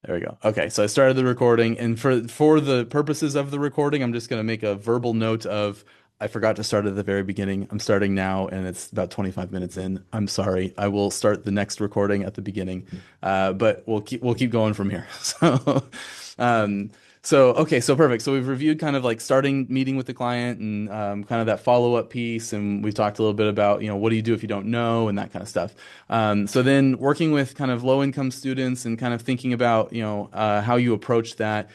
There we go. Okay, so I started the recording, and for the purposes of the recording, I'm just going to make a verbal note of I forgot to start at the very beginning. I'm starting now, and it's about 25 minutes in. I'm sorry. I will start the next recording at the beginning, but we'll keep going from here. Um, okay, so perfect. So we've reviewed kind of like starting meeting with the client and kind of that follow-up piece, and we've talked a little bit about what do you do if you don't know and that kind of stuff. So then working with kind of low income students and kind of thinking about, how you approach that.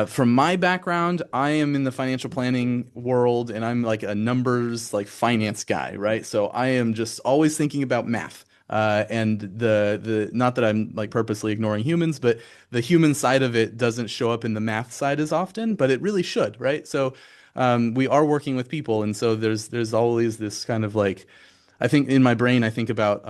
From my background, I am in the financial planning world and I'm like a numbers, like finance guy, right? So I am just always thinking about math. And the not that I'm like purposely ignoring humans, but the human side of it doesn't show up in the math side as often, but it really should, right? So we are working with people, and so there's always this kind of like I think in my brain, I think about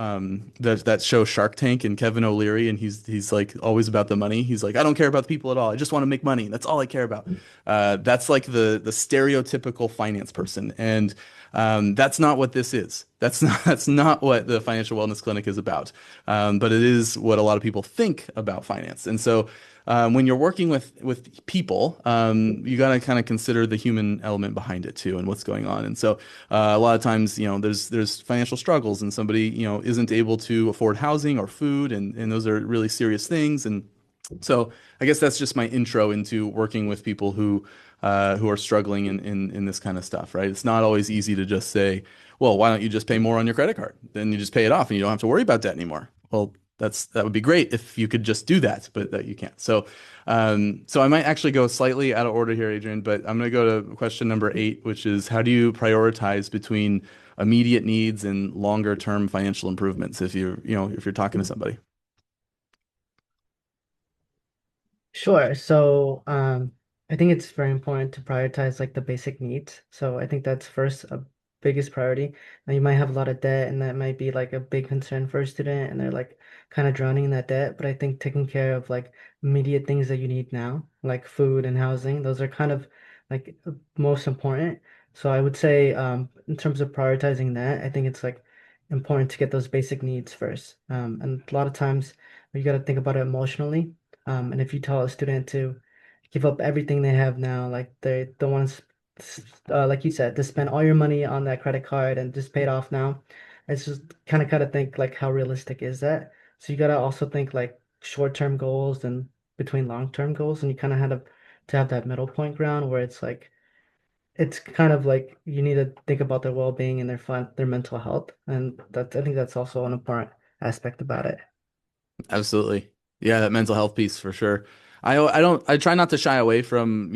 that show Shark Tank and Kevin O'Leary, and he's like always about the money. He's like, I don't care about the people at all. I just want to make money. That's all I care about. That's like the stereotypical finance person, and that's not what this is. That's not what the financial wellness clinic is about. But it is what a lot of people think about finance, and so when you're working with people, you got to kind of consider the human element behind it too, and what's going on. And so, a lot of times, there's financial struggles, and somebody, isn't able to afford housing or food, and those are really serious things. And so, I guess that's just my intro into working with people who are struggling in this kind of stuff, right? It's not always easy to just say, well, why don't you just pay more on your credit card? Then you just pay it off, and you don't have to worry about debt anymore. Well, that would be great if you could just do that, but that you can't. So I might actually go slightly out of order here, Adrian, but I'm going to go to question number 8, which is how do you prioritize between immediate needs and longer term financial improvements if you're talking to somebody? Sure. So, I think it's very important to prioritize like the basic needs. So I think that's first a biggest priority. Now you might have a lot of debt and that might be like a big concern for a student and they're like kind of drowning in that debt. But I think taking care of like immediate things that you need now, like food and housing, those are kind of like most important. So I would say, in terms of prioritizing that, I think it's like important to get those basic needs first. And a lot of times you got to think about it emotionally. And if you tell a student to give up everything they have now, like they don't want to, like you said, to spend all your money on that credit card and just pay it off now, it's just kind of think like how realistic is that? So you gotta also think like short-term goals and between long-term goals, and you kind of had to have that middle point ground where it's like it's kind of like you need to think about their well-being and their mental health, and that's I think that's also an important aspect about it. Absolutely. Yeah, that mental health piece for sure. I try not to shy away from,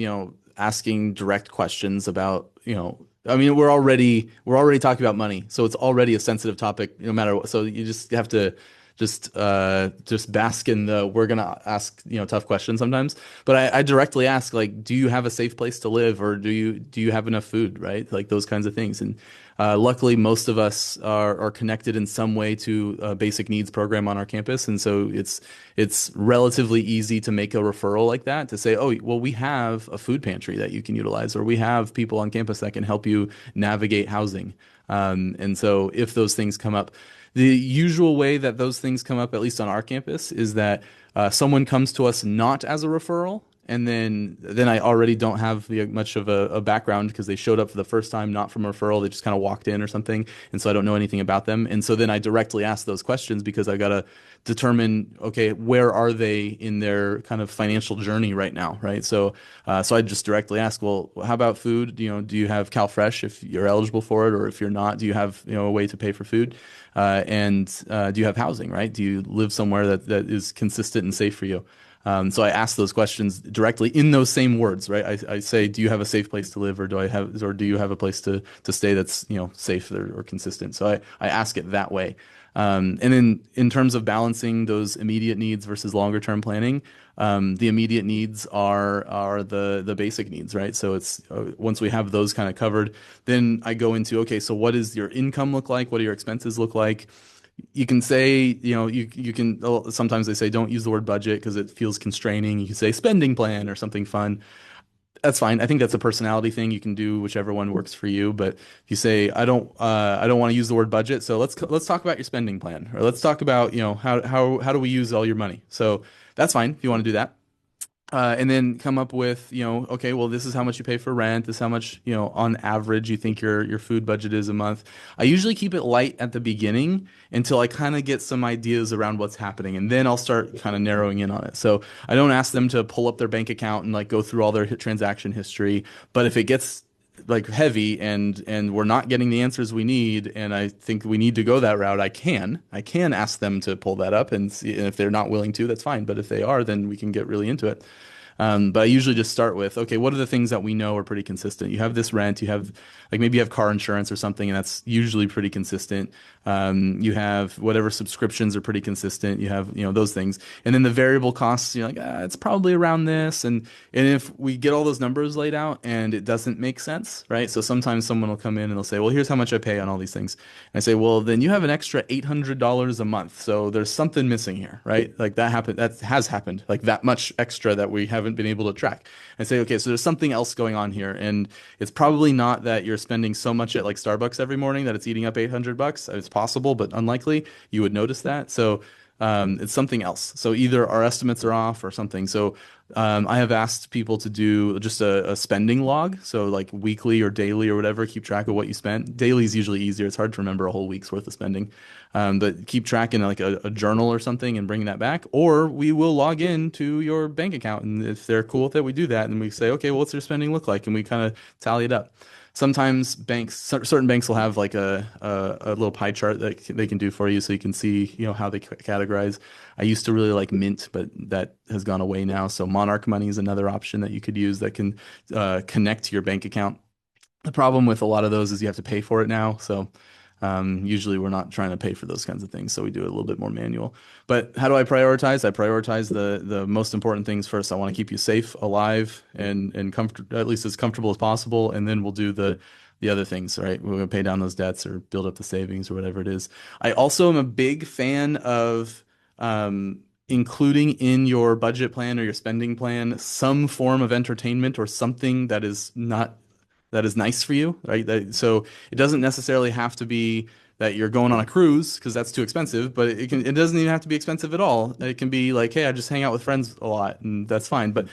asking direct questions about, I mean, we're already talking about money, so it's already a sensitive topic no matter what. So you just have to just bask in the we're gonna ask, tough questions sometimes. But I directly ask, like, do you have a safe place to live, or do you have enough food, right? Like those kinds of things. And luckily, most of us are connected in some way to a basic needs program on our campus, and so it's relatively easy to make a referral like that to say, oh, well, we have a food pantry that you can utilize, or we have people on campus that can help you navigate housing. And so if those things come up, the usual way that those things come up, at least on our campus, is that someone comes to us not as a referral, and then I already don't have much of a background because they showed up for the first time, not from a referral. They just kind of walked in or something, and so I don't know anything about them. And so then I directly ask those questions because I gotta determine, okay, where are they in their kind of financial journey right now, right? So I just directly ask, well, how about food? Do you have CalFresh if you're eligible for it, or if you're not, do you have a way to pay for food? And do you have housing, right? Do you live somewhere that is consistent and safe for you? So I ask those questions directly in those same words, right? I say, do you have a safe place to live, or do you have a place to stay that's, safe or consistent? So I ask it that way. And then in terms of balancing those immediate needs versus longer term planning, the immediate needs are the basic needs, right? So it's once we have those kind of covered, then I go into, okay, so what does your income look like? What do your expenses look like? You can say, you can, sometimes they say don't use the word budget because it feels constraining. You can say spending plan or something fun. That's fine. I think that's a personality thing. You can do whichever one works for you. But if you say, I don't want to use the word budget, so let's talk about your spending plan, or let's talk about, how do we use all your money? So That's fine if you want to do that. And then come up with, okay, well, this is how much you pay for rent. This is how much, on average you think your food budget is a month. I usually keep it light at the beginning until I kind of get some ideas around what's happening, and then I'll start kind of narrowing in on it. So I don't ask them to pull up their bank account and like go through all their transaction history. But if it gets like heavy and we're not getting the answers we need, and I think we need to go that route, I can ask them to pull that up and see. And if they're not willing to, that's fine. But if they are, then we can get really into it. But I usually just start with, okay, what are the things that we know are pretty consistent? You have this rent, you have like maybe you have car insurance or something, and that's usually pretty consistent. You have whatever subscriptions are pretty consistent. You have, those things. And then the variable costs, you're like, it's probably around this. And if we get all those numbers laid out and it doesn't make sense, right? So sometimes someone will come in and they'll say, well, here's how much I pay on all these things. And I say, well, then you have an extra $800 a month. So there's something missing here, right? Like that happened, that has happened, like that much extra that we haven't been able to track. And say, okay, so there's something else going on here. And it's probably not that you're spending so much at like Starbucks every morning that it's eating up $800. It's possible, but unlikely. You would notice that. So it's something else. So either our estimates are off or something. So I have asked people to do just a spending log. So like weekly or daily or whatever, keep track of what you spent. Daily is usually easier. It's hard to remember a whole week's worth of spending. But keep track in like a journal or something and bring that back. Or we will log in to your bank account. And if they're cool with it, we do that. And we say, okay, well, what's your spending look like? And we kind of tally it up. Sometimes certain banks will have like a little pie chart that they can do for you, so you can see, how they categorize. I used to really like Mint, but that has gone away now. So Monarch Money is another option that you could use that can connect to your bank account. The problem with a lot of those is you have to pay for it now. So usually we're not trying to pay for those kinds of things, so we do it a little bit more manual. But how do I prioritize? I prioritize the most important things first. I want to keep you safe, alive, and comfort at least as comfortable as possible, and then we'll do the other things, right? We're gonna pay down those debts or build up the savings or whatever it is. I also am a big fan of including in your budget plan or your spending plan some form of entertainment or something that is nice for you, right? So it doesn't necessarily have to be that you're going on a cruise because that's too expensive, but it doesn't even have to be expensive at all. It can be like, hey, I just hang out with friends a lot, and that's fine. But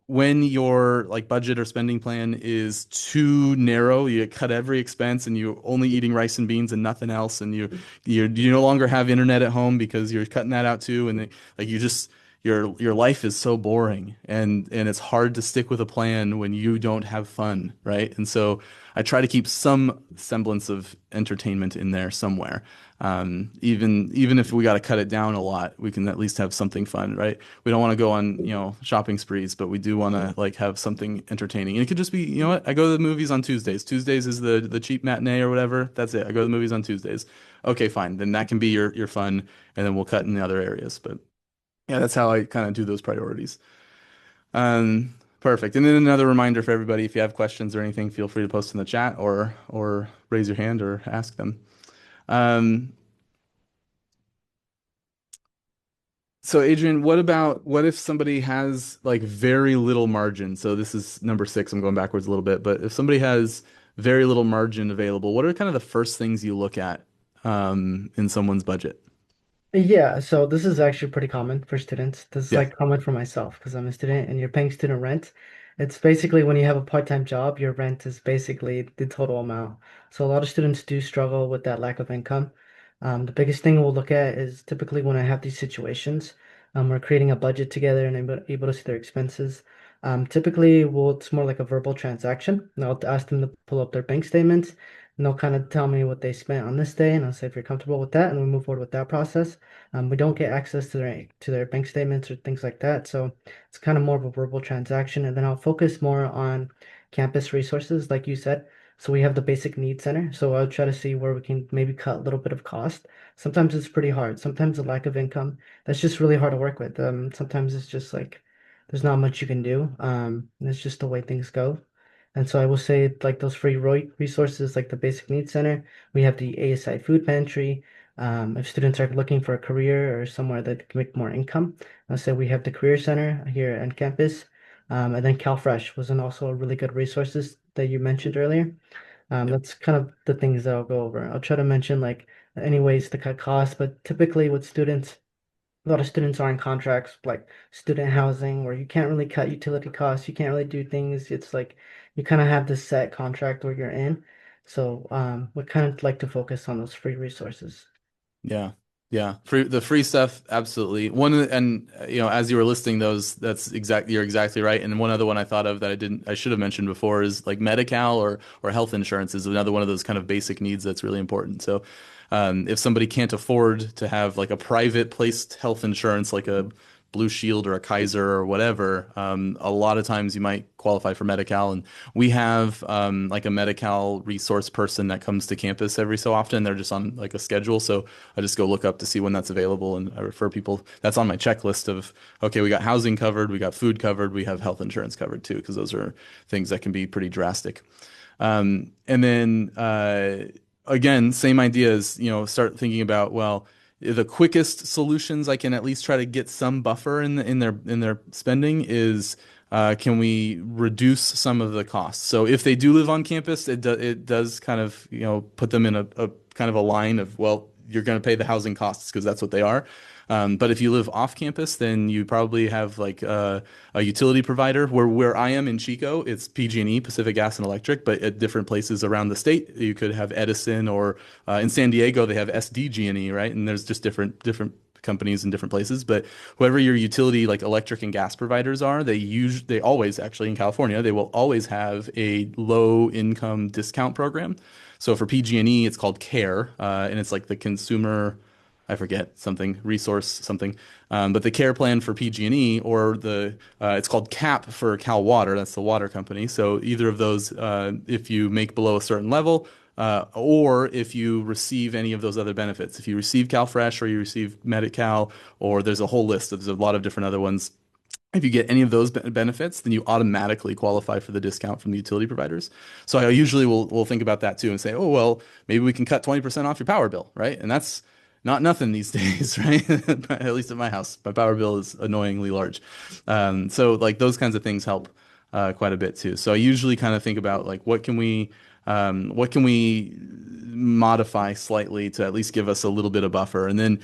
when your like budget or spending plan is too narrow, you cut every expense and you're only eating rice and beans and nothing else, and you no longer have internet at home because you're cutting that out too, and like you just your life is so boring and it's hard to stick with a plan when you don't have fun, right? And so I try to keep some semblance of entertainment in there somewhere. Even if we got to cut it down a lot, we can at least have something fun, right? We don't want to go on, shopping sprees, but we do want to like have something entertaining. And it could just be, you know what? I go to the movies on Tuesdays. Tuesdays is the cheap matinee or whatever. That's it. I go to the movies on Tuesdays. Okay, fine. Then that can be your fun, and then we'll cut in the other areas. But yeah, that's how I kind of do those priorities. Perfect. And then another reminder for everybody, if you have questions or anything, feel free to post in the chat or raise your hand or ask them. Um, so Adrian, what if somebody has like very little margin? So this is number six. I'm going backwards a little bit, but if somebody has very little margin available, what are kind of the first things you look at in someone's budget? Yeah, so this is actually pretty common for students. This is Yeah. like common for myself because I'm a student and you're paying student rent. It's basically when you have a part-time job, your rent is basically the total amount. So a lot of students do struggle with that lack of income. The biggest thing we'll look at is typically when I have these situations, we're creating a budget together and I'm able to see their expenses. Typically, it's more like a verbal transaction. And I'll ask them to pull up their bank statements and they'll kind of tell me what they spent on this day, and I'll say if you're comfortable with that, and we move forward with that process. We don't get access to their bank statements or things like that, so it's kind of more of a verbal transaction. And then I'll focus more on campus resources, like you said. So we have the basic needs center. So I'll try to see where we can maybe cut a little bit of cost. Sometimes it's pretty hard. Sometimes the lack of income, that's just really hard to work with. Sometimes it's just like there's not much you can do. And it's just the way things go. And so I will say like those free resources like the Basic Needs Center, we have the ASI Food Pantry. If students are looking for a career or somewhere that can make more income, I'll say we have the Career Center here on campus. And then CalFresh was also a really good resources that you mentioned earlier. Yep. That's kind of the things that I'll go over. I'll try to mention like any ways to cut costs, but typically with students, a lot of students are in contracts like student housing where you can't really cut utility costs, you can't really do things. It's like you kind of have this set contract where you're in. So we kind of like to focus on those free resources. Yeah. Yeah. The free stuff, absolutely. And as you were listing those, you're exactly right. And one other one I thought of that I should have mentioned before is like Medi-Cal or health insurance is another one of those kind of basic needs that's really important. So, if somebody can't afford to have like a private placed health insurance, like a Blue Shield or a Kaiser or whatever, a lot of times you might qualify for Medi-Cal. And we have like a Medi-Cal resource person that comes to campus every so often. They're just on like a schedule. So I just go look up to see when that's available. And I refer people, that's on my checklist of, okay, we got housing covered, we got food covered, we have health insurance covered too, because those are things that can be pretty drastic. And then again, same ideas, start thinking about, well, the quickest solutions I can at least try to get some buffer in their spending is can we reduce some of the costs? So if they do live on campus, it does kind of put them in a kind of a line of, well, you're going to pay the housing costs because that's what they are. But if you live off campus, then you probably have like a utility provider. Where I am in Chico, it's PG&E, Pacific Gas and Electric. But at different places around the state, you could have Edison, or in San Diego, they have SDG&E, right? And there's just different companies in different places. But whoever your utility, like electric and gas providers are, they always, actually in California, they will always have a low income discount program. So for PG&E, it's called CARE, and it's like the consumer, I forget, something resource something, but the CARE plan for PG&E, or it's called CAP for Cal Water. That's the water company. So either of those, if you make below a certain level, or if you receive any of those other benefits, if you receive CalFresh or you receive Medi-Cal, or there's a whole list. There's a lot of different other ones. If you get any of those benefits, then you automatically qualify for the discount from the utility providers. So I usually will think about that too and say, oh, well, maybe we can cut 20% off your power bill, right? And that's not nothing these days, right? At least at my house, my power bill is annoyingly large. So like those kinds of things help quite a bit too. So I usually kind of think about like what can we modify slightly to at least give us a little bit of buffer. And then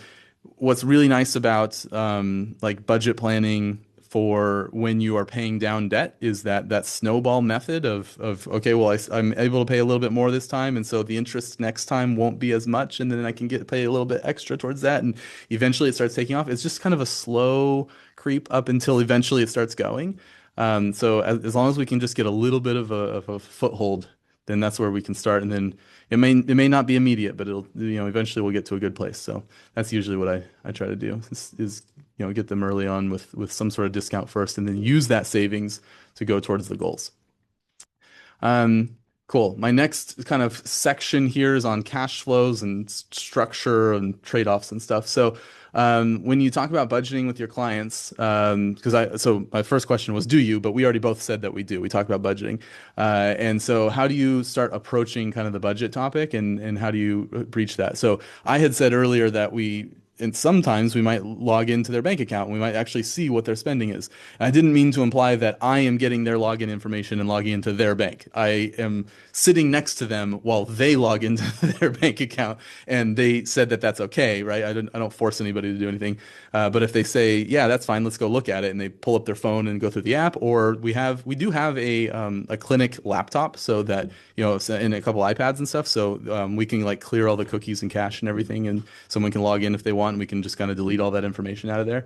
what's really nice about like budget planning for when you are paying down debt is that snowball method of okay, well, I'm able to pay a little bit more this time, and so the interest next time won't be as much, and then I can pay a little bit extra towards that, and eventually it starts taking off. It's just kind of a slow creep up until eventually it starts going. So as long as we can just get a little bit of a foothold, then that's where we can start, and then it may not be immediate, but it'll eventually we'll get to a good place. So that's usually what I try to do is get them early on with some sort of discount first, and then use that savings to go towards the goals. Um, cool. My next kind of section here is on cash flows and structure and trade-offs and stuff. So, when you talk about budgeting with your clients, so my first question was, do you? But we already both said that we do. We talked about budgeting. And so how do you start approaching kind of the budget topic, and how do you breach that? So I had said earlier that and sometimes we might log into their bank account and we might actually see what their spending is. And I didn't mean to imply that I am getting their login information and logging into their bank. I am sitting next to them while they log into their bank account, and they said that that's okay, right? I don't force anybody to do anything. But if they say, yeah, that's fine, let's go look at it, and they pull up their phone and go through the app, or we do have a clinic laptop, so that and a couple iPads and stuff, so we can like clear all the cookies and cache and everything, and someone can log in if they want, and we can just kind of delete all that information out of there.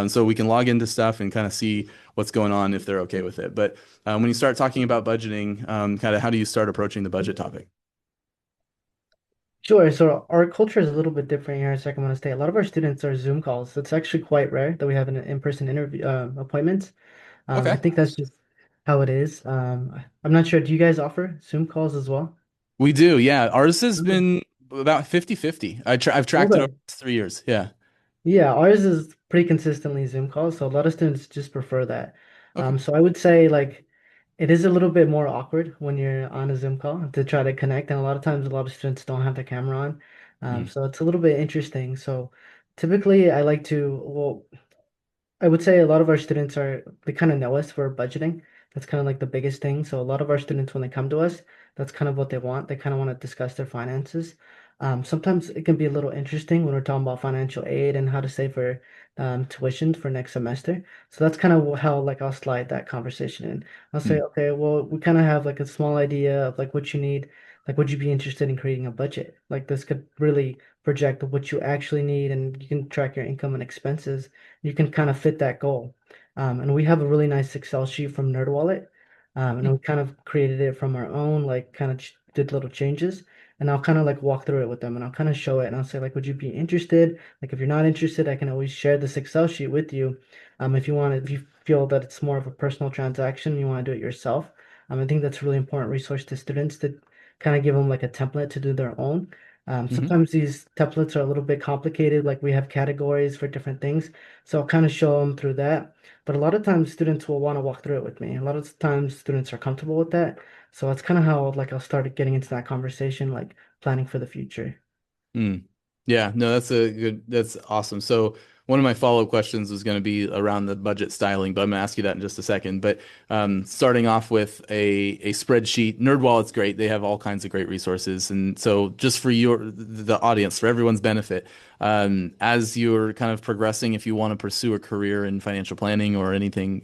So we can log into stuff and kind of see what's going on if they're okay with it. But when you start talking about budgeting, kind of how do you start approaching the budget topic? Sure. So our culture is a little bit different here at Sacramento State. A lot of our students are Zoom calls. It's actually quite rare that we have an in-person interview appointments. I Okay. think that's just how it is. I'm not sure. Do you guys offer Zoom calls as well? We do, yeah. Ours has Okay. been about 50-50. I've tracked it over Okay. the last 3 years. Yeah. Yeah, ours is pretty consistently Zoom calls, so a lot of students just prefer that. Okay. So I would say like it is a little bit more awkward when you're on a Zoom call to try to connect, and a lot of times a lot of students don't have the camera on. Mm. So it's a little bit interesting. So typically I like to, well, I would say a lot of our students they kind of know us for budgeting. That's kind of like the biggest thing. So a lot of our students, when they come to us, that's kind of what they want. They kind of want to discuss their finances. Sometimes it can be a little interesting when we're talking about financial aid and how to save for tuition for next semester. So that's kind of how like I'll slide that conversation in. I'll say, Hmm. okay, well, we kind of have like a small idea of like what you need. Like, would you be interested in creating a budget? Like, this could really project what you actually need, and you can track your income and expenses. You can kind of fit that goal. And we have a really nice Excel sheet from NerdWallet, and we kind of created it from our own, like, kind of did little changes. And I'll kind of like walk through it with them, and I'll kind of show it, and I'll say, like, would you be interested? Like, if you're not interested, I can always share this Excel sheet with you. If you want, if you feel that it's more of a personal transaction, you want to do it yourself. I think that's a really important resource to students to kind of give them like a template to do their own. Hmm. Sometimes these templates are a little bit complicated, like we have categories for different things. So I'll kind of show them through that. But a lot of times students will want to walk through it with me. A lot of times students are comfortable with that. So that's kind of how like I'll start getting into that conversation, like planning for the future. Mm. Yeah, no, that's awesome. So one of my follow-up questions was going to be around the budget styling, but I'm going to ask you that in just a second. But starting off with a spreadsheet, NerdWallet's great. They have all kinds of great resources. And so just for the audience, for everyone's benefit, as you're kind of progressing, if you want to pursue a career in financial planning or anything,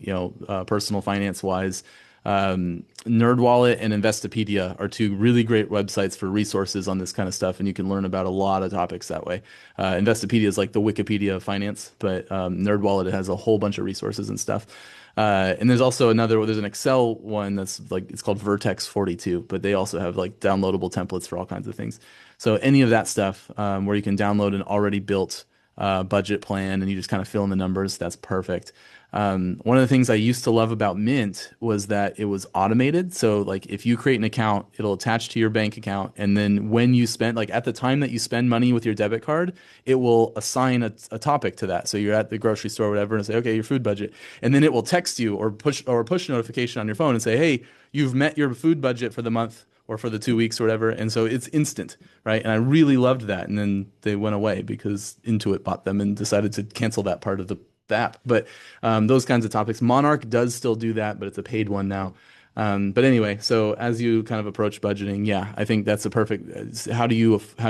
personal finance wise, NerdWallet and Investopedia are two really great websites for resources on this kind of stuff, and you can learn about a lot of topics that way. Investopedia is like the Wikipedia of finance, but NerdWallet has a whole bunch of resources and stuff. And there's an Excel one that's like it's called Vertex 42, but they also have like downloadable templates for all kinds of things. So any of that stuff where you can download an already built budget plan and you just kind of fill in the numbers, that's perfect. One of the things I used to love about Mint was that it was automated. So, like, if you create an account, it'll attach to your bank account. And then when you spend, like, at the time that you spend money with your debit card, it will assign a topic to that. So, you're at the grocery store or whatever and say, okay, your food budget. And then it will text you or push notification on your phone and say, hey, you've met your food budget for the month or for the 2 weeks or whatever. And so it's instant, right? And I really loved that. And then they went away because Intuit bought them and decided to cancel that part of the app. But those kinds of topics. Monarch does still do that, but it's a paid one now. But anyway, so as you kind of approach budgeting, yeah, I think that's a perfect. How are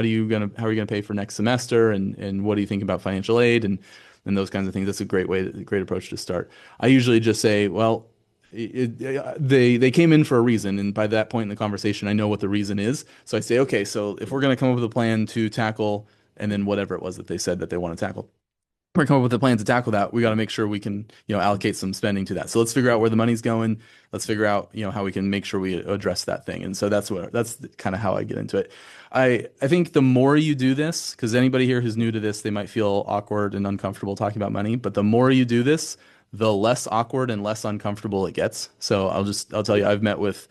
you gonna pay for next semester, and what do you think about financial aid and those kinds of things? That's a great approach to start. I usually just say, well, they came in for a reason, and by that point in the conversation, I know what the reason is. So I say, okay, so if we're gonna come up with a plan to tackle, and then whatever it was that they said that they want to tackle we're come up with a plan to tackle that. We got to make sure we can, allocate some spending to that. So let's figure out where the money's going. Let's figure out, how we can make sure we address that thing. And so that's kind of how I get into it. I think the more you do this, because anybody here who's new to this, they might feel awkward and uncomfortable talking about money, but the more you do this, the less awkward and less uncomfortable it gets. So I'll tell you, I've met with,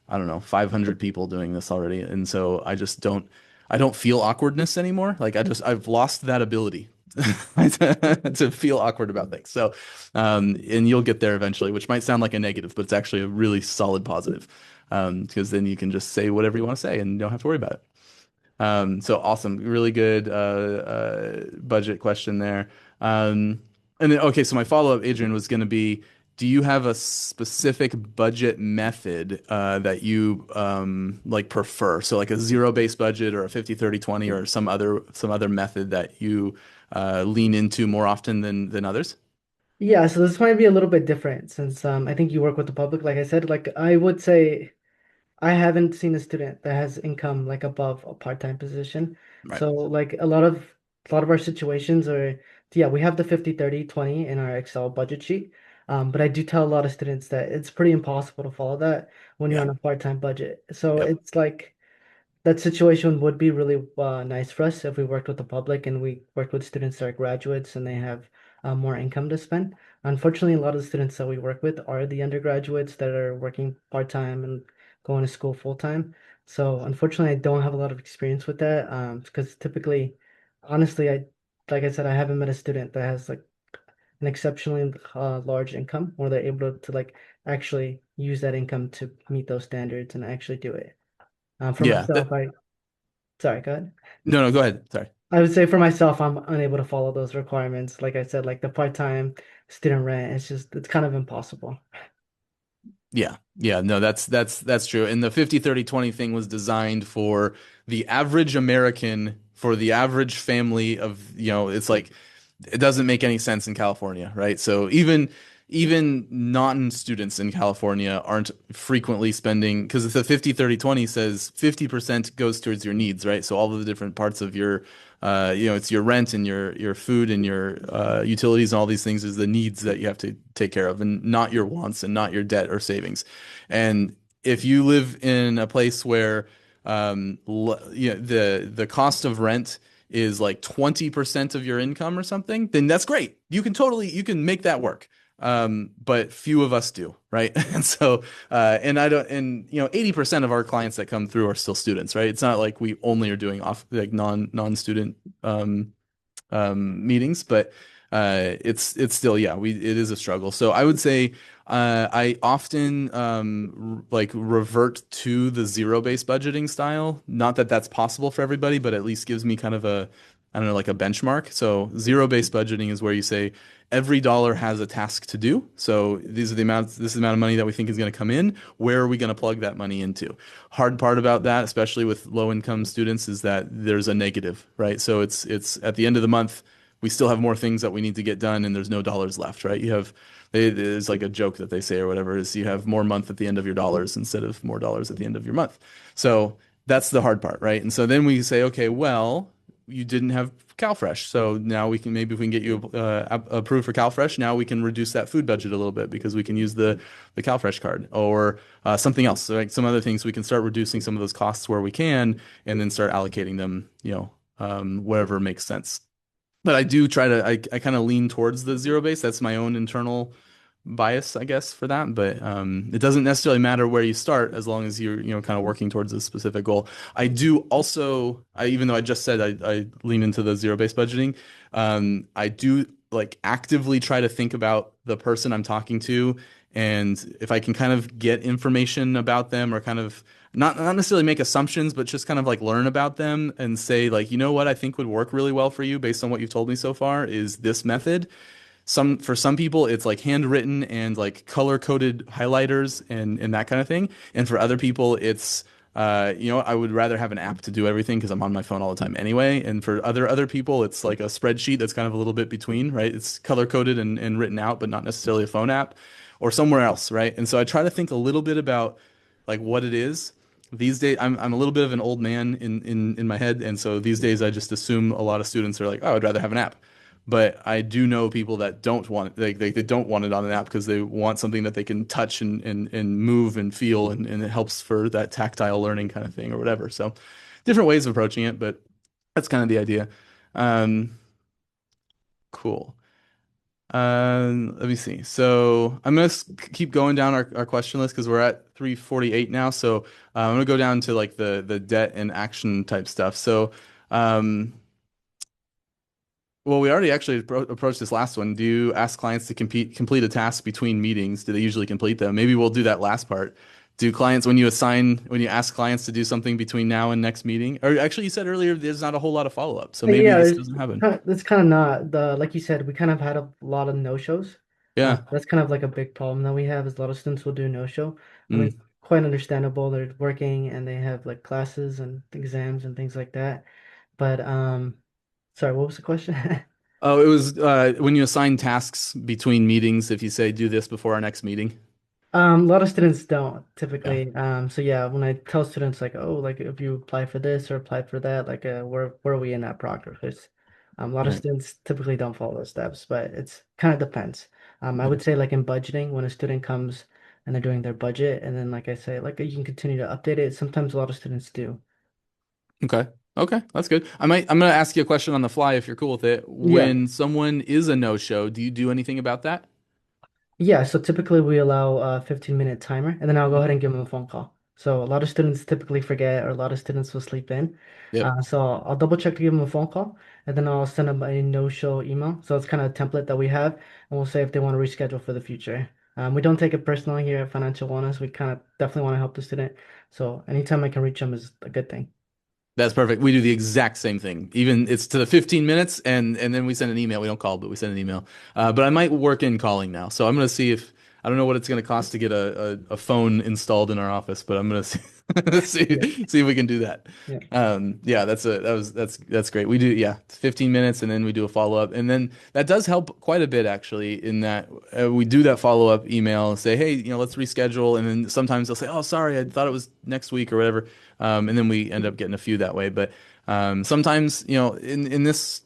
I don't know, 500 people doing this already. And so I don't feel awkwardness anymore. Like I've lost that ability to feel awkward about things. So, and you'll get there eventually, which might sound like a negative, but it's actually a really solid positive. Because then you can just say whatever you want to say and you don't have to worry about it. So awesome. Really good budget question there. And then, okay, so my follow-up, Adrian, was going to be, do you have a specific budget method that you like prefer? So like a zero-based budget or a 50/30/20 or some other method that you lean into more often than others? Yeah, so this might be a little bit different since I think you work with the public. Like I said, like I would say I haven't seen a student that has income like above a part-time position. Right. So like a lot of our situations are yeah, we have the 50/30/20 in our Excel budget sheet. But I do tell a lot of students that it's pretty impossible to follow that when you're Yeah. on a part-time budget. So Yep. it's like that situation would be really nice for us if we worked with the public and we worked with students that are graduates and they have more income to spend. Unfortunately, a lot of the students that we work with are the undergraduates that are working part-time and going to school full-time. So unfortunately, I don't have a lot of experience with that because typically, honestly, like I said, I haven't met a student that has like an exceptionally large income where they're able to like actually use that income to meet those standards and actually do it. For Yeah. myself, sorry, go ahead. No, no, go ahead. Sorry. I would say for myself, I'm unable to follow those requirements. Like I said, like the part-time student rent, it's kind of impossible. Yeah. Yeah, no, that's true. And the 50/30/20 thing was designed for the average American, for the average family of, it's like it doesn't make any sense in California, right? So even non-students in California aren't frequently spending, because the 50/30/20 says 50% goes towards your needs, right? So all of the different parts of your it's your rent and your food and your utilities and all these things is the needs that you have to take care of, and not your wants and not your debt or savings. And if you live in a place where the cost of rent is like 20% of your income or something, then that's great. You can make that work. But few of us do, right? And so, and I don't, and 80% of our clients that come through are still students, right? It's not like we only are doing off like non-student, um, meetings, but it's still, yeah, we it is a struggle. So I would say I often like revert to the zero-based budgeting style. Not that that's possible for everybody, but at least gives me kind of a, I don't know, like a benchmark. So zero-based budgeting is where you say every dollar has a task to do. So this is the amount of money that we think is going to come in. Where are we going to plug that money into? Hard part about that, especially with low income students, is that there's a negative, right? So it's at the end of the month, we still have more things that we need to get done, and there's no dollars left, right? There's like a joke that they say or whatever, is you have more month at the end of your dollars instead of more dollars at the end of your month. So that's the hard part, right? And so then we say, okay, well, you didn't have CalFresh, so now we can, maybe if we can get you approved for CalFresh, now we can reduce that food budget a little bit because we can use the CalFresh card, or something else. So like some other things, we can start reducing some of those costs where we can, and then start allocating them, wherever makes sense. But I do try to, I kind of lean towards the zero base. That's my own internal bias, I guess, for that. But it doesn't necessarily matter where you start as long as you're, kind of working towards a specific goal. I do also, even though I just said I lean into the zero based budgeting, I do like actively try to think about the person I'm talking to, and if I can kind of get information about them, or kind of not necessarily make assumptions, but just kind of like learn about them and say like, what I think would work really well for you based on what you've told me so far is this method. For some people it's like handwritten and like color coded highlighters and that kind of thing, and for other people it's I would rather have an app to do everything because I'm on my phone all the time anyway. And for other people it's like a spreadsheet that's kind of a little bit between, right? It's color coded and written out, but not necessarily a phone app, or somewhere else, right? And so I try to think a little bit about like what it is. These days I'm a little bit of an old man in my head, and so these days I just assume a lot of students are like, oh, I'd rather have an app. But I do know people that don't want it. They don't want it on an app because they want something that they can touch and move and feel, and it helps for that tactile learning kind of thing or whatever. So different ways of approaching it, but that's kind of the idea. Cool. Let me see. So I'm gonna keep going down our question list because we're at 348 now. So I'm gonna go down to like the debt and action type stuff. So um, well, we already actually approached this last one. Do you ask clients to complete a task between meetings? Do they usually complete them? Maybe we'll do that last part. Do clients, when you ask clients to do something between now and next meeting, or actually you said earlier there's not a whole lot of follow-up, so maybe Yeah, this doesn't happen. that's kind of not the like you said, we kind of had a lot of no-shows. Yeah. That's kind of like a big problem that we have is a lot of students will do no-show. I mean, Mm. quite understandable. They're working and they have like classes and exams and things like that. But sorry, what was the question? Oh, it was when you assign tasks between meetings, if you say do this before our next meeting. A lot of students don't Yeah. typically. So yeah, when I tell students like, oh, like if you apply for this or apply for that, like where are we in that progress? A lot of Right. students typically don't follow those steps, but it's kind of depends. I Yeah. would say like in budgeting, when a student comes and they're doing their budget, and then like I say, like you can continue to update it. Sometimes a lot of students do. Okay. Okay, that's good. I'm gonna ask you a question on the fly if you're cool with it. Yeah. When someone is a no-show, do you do anything about that? Yeah, so typically we allow a 15-minute timer, and then I'll go ahead and give them a phone call. So a lot of students typically forget, or a lot of students will sleep in. Yep. So I'll double check to give them a phone call, and then I'll send them a no-show email. So it's kind of a template that we have, and we'll say if they want to reschedule for the future. We don't take it personally here at Financial Wellness. We kind of definitely want to help the student. So anytime I can reach them is a good thing. That's perfect. We do the exact same thing. Even it's to the 15 minutes, and then we send an email. We don't call, but we send an email. But I might work in calling now. So I'm gonna see if I don't know what it's going to cost to get a phone installed in our office, but I'm going to Yeah, see if we can do that. yeah. Yeah, that's great. We do, yeah, 15 minutes and then we do a follow up. And then that does help quite a bit actually in that we do that follow up email and say, hey, let's reschedule. And then sometimes they'll say, oh, sorry, I thought it was next week or whatever. And then we end up getting a few that way. But sometimes, in this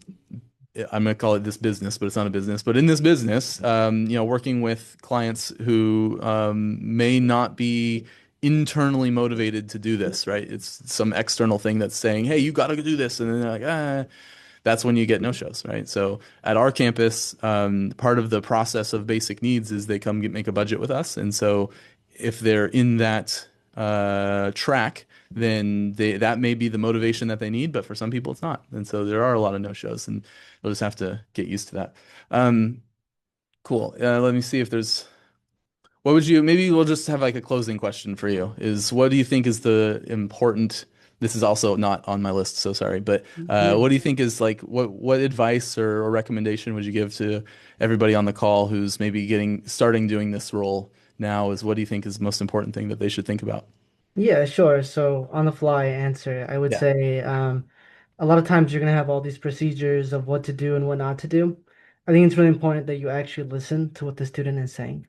I'm going to call it this business, but it's not a business. But in this business, working with clients who may not be internally motivated to do this, right? It's some external thing that's saying, "Hey, you got to do this," and then they're like, "Ah." That's when you get no-shows, right? So at our campus, part of the process of basic needs is they come make a budget with us, and so if they're in that track, then that may be the motivation that they need, but for some people it's not, and so there are a lot of no-shows, and they'll just have to get used to that. Um, cool. Let me see if there's what would you, maybe we'll just have like a closing question for you is what do you think is the important, this is also not on my list, so sorry, but Yeah. what do you think is like, what advice or recommendation would you give to everybody on the call who's maybe starting doing this role now is what do you think is the most important thing that they should think about? Yeah, sure. So on the fly answer, I would Yeah. say a lot of times you're gonna have all these procedures of what to do and what not to do. I think it's really important that you actually listen to what the student is saying.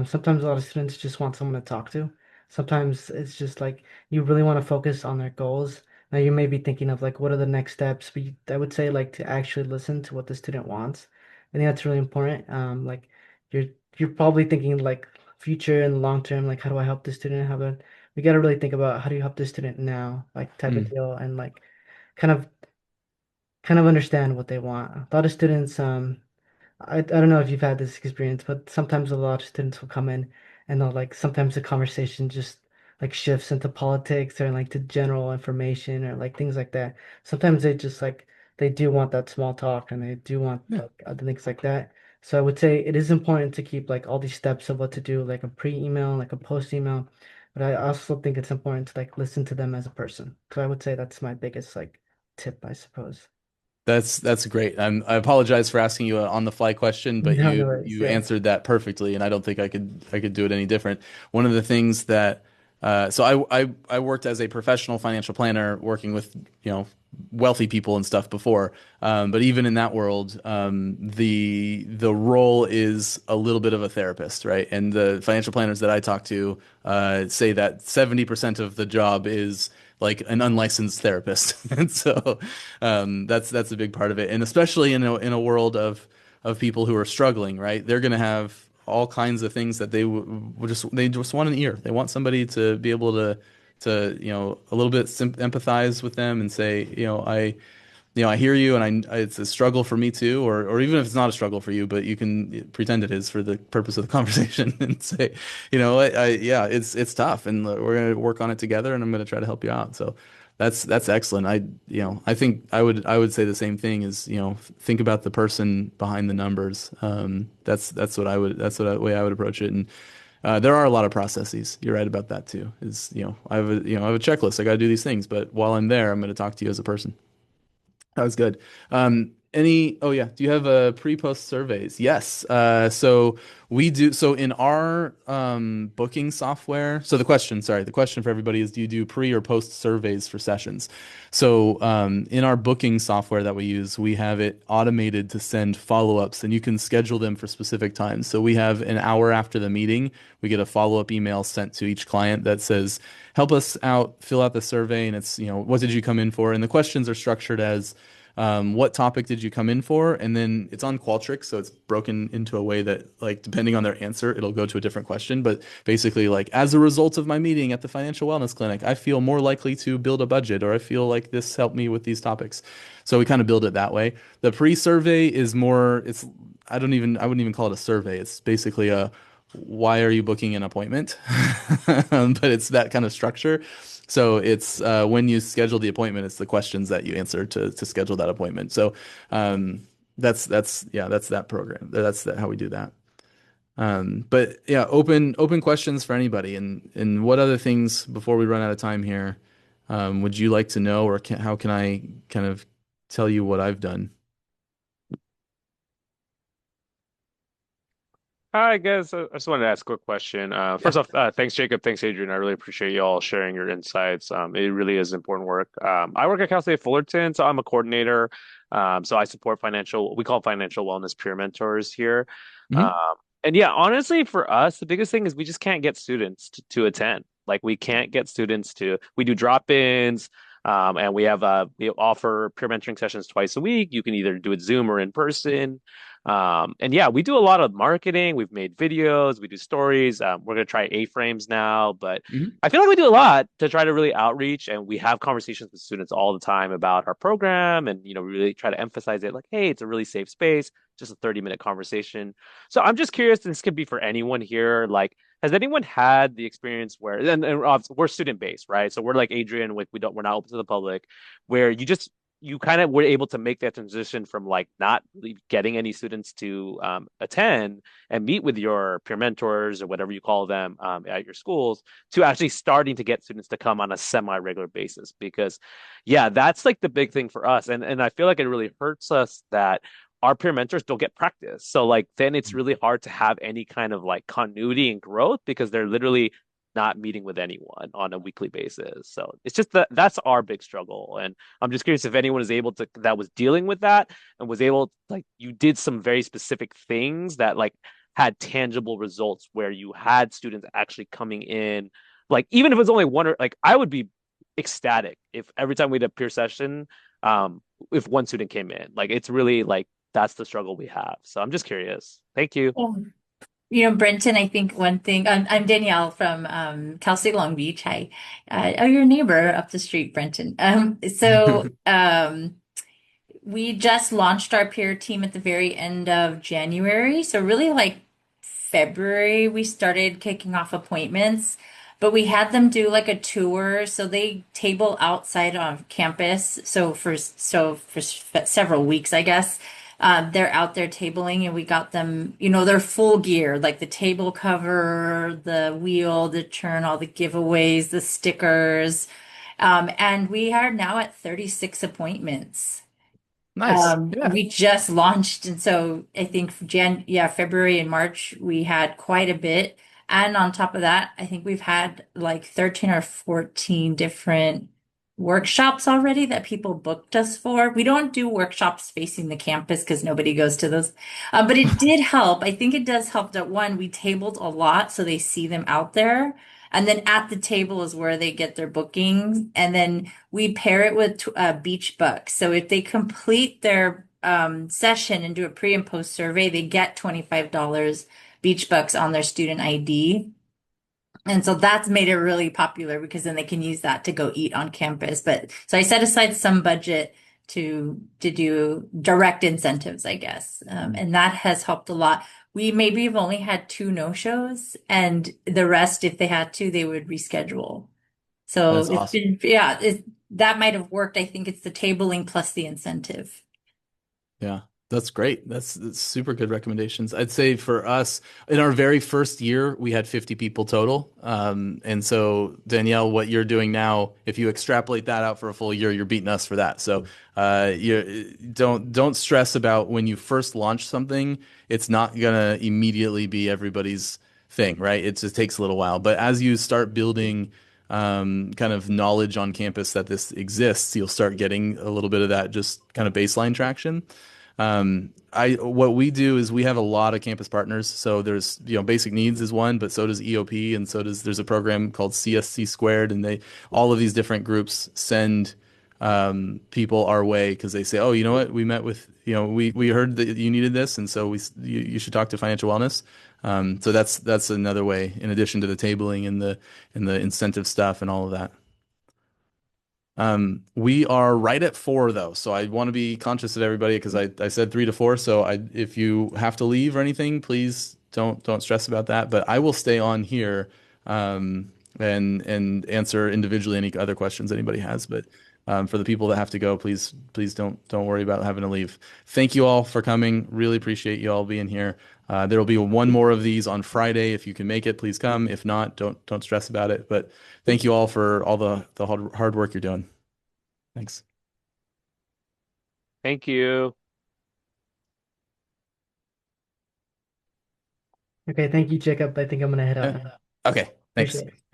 Sometimes a lot of students just want someone to talk to. Sometimes it's just like you really want to focus on their goals. Now you may be thinking of like what are the next steps, but I would say like to actually listen to what the student wants. I think that's really important. Like you're you're probably thinking like future and long term, like how do I help the student? We got to really think about how do you help the student now, like type of Mm. deal, and like kind of kind of understand what they want. A lot of students, I don't know if you've had this experience, but sometimes a lot of students will come in and they'll like sometimes the conversation just like shifts into politics or like to general information or like things like that. Sometimes they just like they do want that small talk and they do want Yeah. like other things like that. So I would say it is important to keep like all these steps of what to do, like a pre-email, like a post-email. But I also think it's important to like listen to them as a person. So I would say that's my biggest like tip, I suppose. That's great. I apologize for asking you an on the fly question, but No, no you worries. you Yeah. answered that perfectly, and I don't think I could do it any different. One of the things that so I worked as a professional financial planner, working with wealthy people and stuff before, but even in that world, the role is a little bit of a therapist, right? And the financial planners that I talk to say that 70% of the job is like an unlicensed therapist. And so that's a big part of it. And especially in a world of people who are struggling, right? They're going to have all kinds of things that they just want an ear. They want somebody to be able to a little bit empathize with them and say, I hear you, and it's a struggle for me too, or even if it's not a struggle for you, but you can pretend it is for the purpose of the conversation and say, yeah, it's tough, and we're gonna work on it together, and I'm gonna try to help you out. So that's excellent. I think I would say the same thing is, think about the person behind the numbers. That's what I would way I would approach it, and there are a lot of processes. You're right about that too. Is I have a checklist. I got to do these things, but while I'm there, I'm going to talk to you as a person. That was good. Oh yeah, do you have pre-post surveys? Yes. So we do, so in our booking software, so the question for everybody is do you do pre or post surveys for sessions? So in our booking software that we use, we have it automated to send follow-ups and you can schedule them for specific times. So we have an hour after the meeting, we get a follow-up email sent to each client that says, help us out, fill out the survey, and it's, what did you come in for? And the questions are structured as what topic did you come in for? And then it's on Qualtrics, so it's broken into a way that, like, depending on their answer, it'll go to a different question. But basically, like, as a result of my meeting at the financial wellness clinic, I feel more likely to build a budget, or I feel like this helped me with these topics. So we kind of build it that way. The pre-survey is more, I wouldn't even call it a survey. It's basically a, why are you booking an appointment? But it's that kind of structure. So it's when you schedule the appointment, it's the questions that you answer to schedule that appointment. So that's that program. How we do that. But yeah, open questions for anybody. And what other things before we run out of time here would you like to know, or how can I kind of tell you what I've done? Hi, guys. I just wanted to ask a quick question. First Yeah. off, thanks, Jacob. Thanks, Adrian. I really appreciate you all sharing your insights. It really is important work. I work at Cal State Fullerton, so I'm a coordinator. So I support we call financial wellness peer mentors here. Um, Hmm. and yeah, honestly, for us, the biggest thing is we just can't get students to attend. Like we can't get students we do drop-ins. And we offer peer mentoring sessions twice a week. You can either do it Zoom or in person. And yeah, we do a lot of marketing. We've made videos, we do stories. We're gonna try A-frames now, but Hmm. I feel like we do a lot to try to really outreach, and we have conversations with students all the time about our program, and we really try to emphasize it like, hey, it's a really safe space, just a 30-minute conversation. So I'm just curious, this could be for anyone here. Like, has anyone had the experience where, we're student based, right? So we're like Adrian, we're not open to the public, where you kind of were able to make that transition from like not really getting any students to attend and meet with your peer mentors or whatever you call them at your schools to actually starting to get students to come on a semi-regular basis. Because yeah, that's like the big thing for us. And I feel like it really hurts us that our peer mentors don't get practice. So like then it's really hard to have any kind of like continuity and growth because they're literally not meeting with anyone on a weekly basis. So it's just that's our big struggle. And I'm just curious if anyone is able to that was dealing with that and was able like you did some very specific things that like had tangible results where you had students actually coming in, like even if it's only one or like I would be ecstatic if every time we had a peer session, if one student came in. Like it's really like that's the struggle we have. So I'm just curious. Thank you. Brenton, I think one thing, I'm Danielle from Cal State Long Beach. Hi. Your neighbor up the street, Brenton. We just launched our peer team at the very end of January. So really like February, we started kicking off appointments, but we had them do like a tour. So they table outside on campus. So for several weeks, I guess, they're out there tabling and we got them, their full gear, like the table cover, the wheel, the churn, all the giveaways, the stickers. And we are now at 36 appointments. Nice. Yeah. We just launched, and so I think February and March we had quite a bit. And on top of that, I think we've had like 13 or 14 different workshops already that people booked us for. We don't do workshops facing the campus because nobody goes to those. But it did help. I think it does help that one, we tabled a lot so they see them out there. And then at the table is where they get their bookings. And then we pair it with Beach Bucks. So if they complete their session and do a pre and post survey, they get $25 Beach Bucks on their student ID. And so that's made it really popular because then they can use that to go eat on campus. But so I set aside some budget to do direct incentives, I guess. And that has helped a lot. We maybe have only had two no-shows, and the rest, if they had to, they would reschedule. So That's it's awesome. been, yeah, that might have worked. I think it's the tabling plus the incentive. Yeah, that's great. That's super good recommendations. I'd say for us, in our very first year, we had 50 people total. And so Danielle, what you're doing now, if you extrapolate that out for a full year, you're beating us for that. So you don't stress about when you first launch something. It's not gonna immediately be everybody's thing, right? It just takes a little while. But as you start building kind of knowledge on campus that this exists, you'll start getting a little bit of that just kind of baseline traction. I what we do is we have a lot of campus partners. So there's, basic needs is one, but so does EOP, and there's a program called CSC squared, and they all of these different groups send people our way because they say, oh, you know what, we met with, we heard that you needed this, and so you should talk to financial wellness. So that's another way in addition to the tabling and the incentive stuff and all of that. We are right at 4 though, so I want to be conscious of everybody because I said 3 to 4. So if you have to leave or anything, please don't stress about that. But I will stay on here and answer individually any other questions anybody has. But for the people that have to go, please don't worry about having to leave. Thank you all for coming. Really appreciate you all being here. There will be one more of these on Friday. If you can make it, please come. If not, don't stress about it. But thank you all for all the hard work you're doing. Thanks. Thank you. Okay, thank you, Jacob. I think I'm gonna head out Yeah. now. Okay, thanks. Appreciate it.